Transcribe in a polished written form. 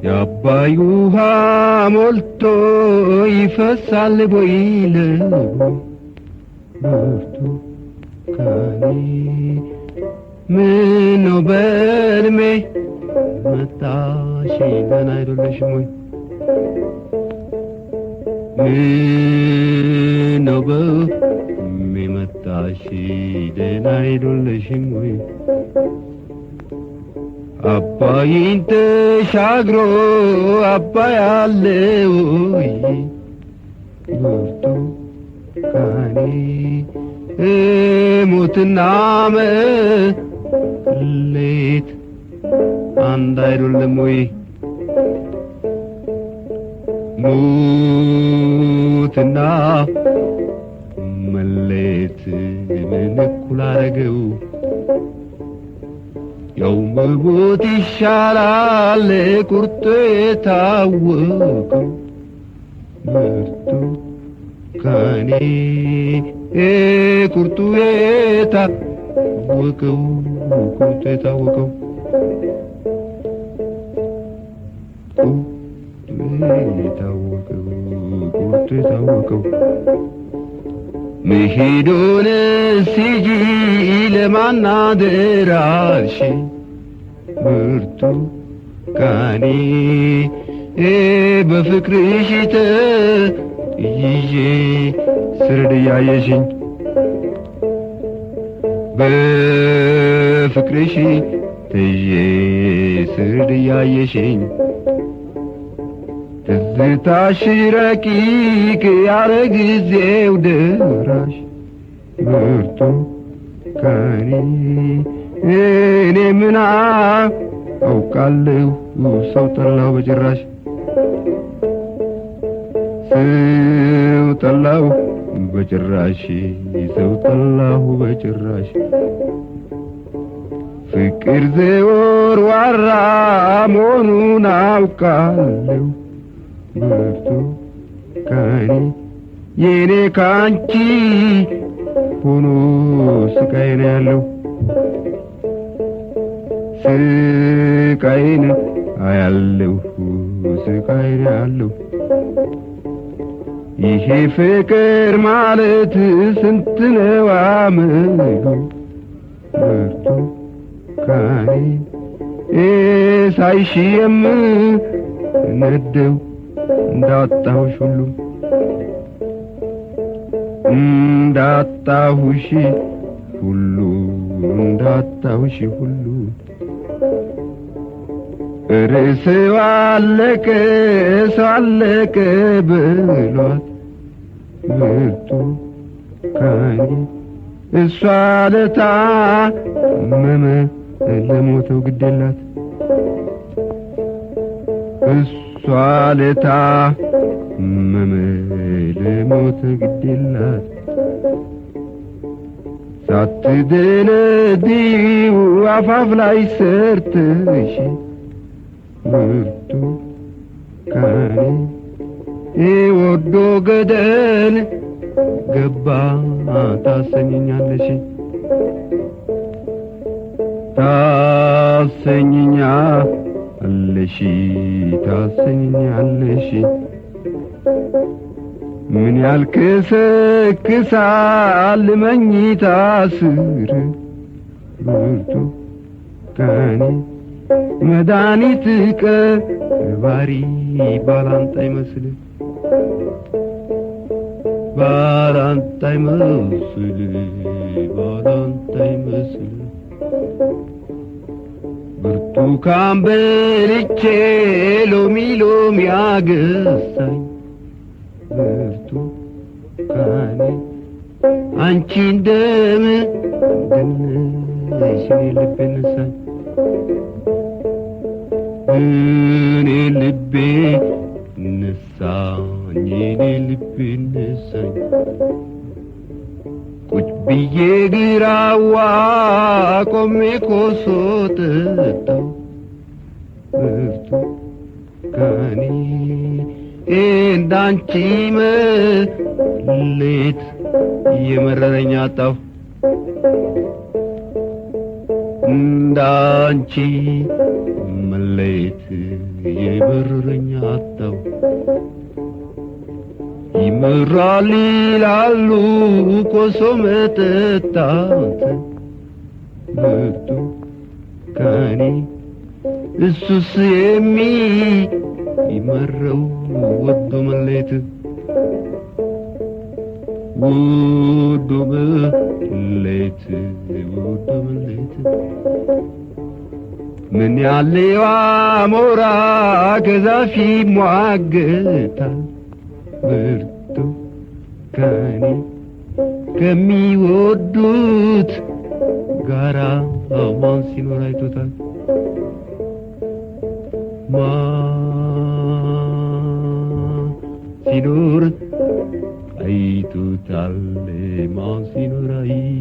የአባይ ውሃ ሞልቶ ይፈሳል ቦይለው ብርቱካኔ ምነው በዕድሜ መጣሽ ደህና አይደለሽም ወይ? ምነው በዕድሜ መጣሽ ደህና አይደለሽም ወይ? አባይን ተሻግሮ አባይ አለ ወይ? ብርቱካኔ ሞትና መሌት አንድ አይደለም ወይ? ሞትና መሌት ምን እኩል አረገው? ያው መሞት ይሻላል ቁርጡ የታወቀው ብርቱካኔ ቁርጡ የታወቀው ቁርጡ የታወቀው ቁርጡ የታወቀው መሄዱን ሲጂ ለማናደራሽ ብርቱካኔ በፍቅርሽ ተይዤ ስርድ ያየሽኝ በፍቅርሽ ተይዤ ስርድ ያየሽኝ ትዝታሽ ረቂቅ ያለ ጊዜው ደራሽ ብርቱካኔ እኔ ምን አውቃለሁ ሰው ጠላሁ በጭራሽ ሰው ጠላሁ በጭራሽ ሰው ጠላሁ በጭራሽ ፍቅር ዘወርዋራ መሆኑን አውቃለሁ ብርቱካኔ የኔ ካንቺ ሆኖ ስቃይ ነው ያለው ስቃይ ነው ያለው ስቃይ ነው ያለው ይሄ ፍቅር ማለት ስንት ነው አመሉ ብርቱካኔ ሳይሽ የምነደው እንዳጣሁሽ ሁሉ እንዳጣሁሽ ሁሉ እንዳጣሁሽ ሁሉ ርዕስው አለቀ ሰው አለቀ ብሏት ብርቱካኔ እሷ ለታመመ ለሞተው ግዴላት እሷ ለታመመ ለሞተው ግዴላት ሳትደነድዪው አፋፍ ላይ ሰርተሽ ብርቱካኔ ወዶ ገደል ገባ ታሰኘኛለሽ ታሰኘኛለሽ ታሰኘኛለሽ ምን ያልከሰክሳል መኝታ ስር ብርቱካኔ መድኃኒት ቀባሪ ባላንጣ ይመስል ባላንጣ ይመስል ባላንጣ ይመስል ብርቱካን በልቼ ሎሚ ሎሚ አገሳኝ ብርቱካኔ አንቺ እንደምንሽ ልቤ ነሳኝ እኔ ልቤ ነሳኝ የኔ ልቤ ነሳኝ ቁጭ ብዬ ግራዋ ቆሜ ኮሶ ጠጣው ብርቱካኔ እንዳንቺ መሌት የመረረኝ አጣሁ እንዳንቺ መሌት የመረረኝ አጣሁ ይመራል ይላሉ ኮሶ መጠጣት ብርቱካኔ እሱስ የሚመረው ወዶ መሌት ወዶ መሌት ወዶ መሌት ምን ያለው አሞራ ከዛፍ ይሟገታል ብርቱካኔ ከሚወዱት ጋራ ማን ሲኖር አይቶታል ማን ሲኖር አይቶታል ማን ሲኖር አይቶታል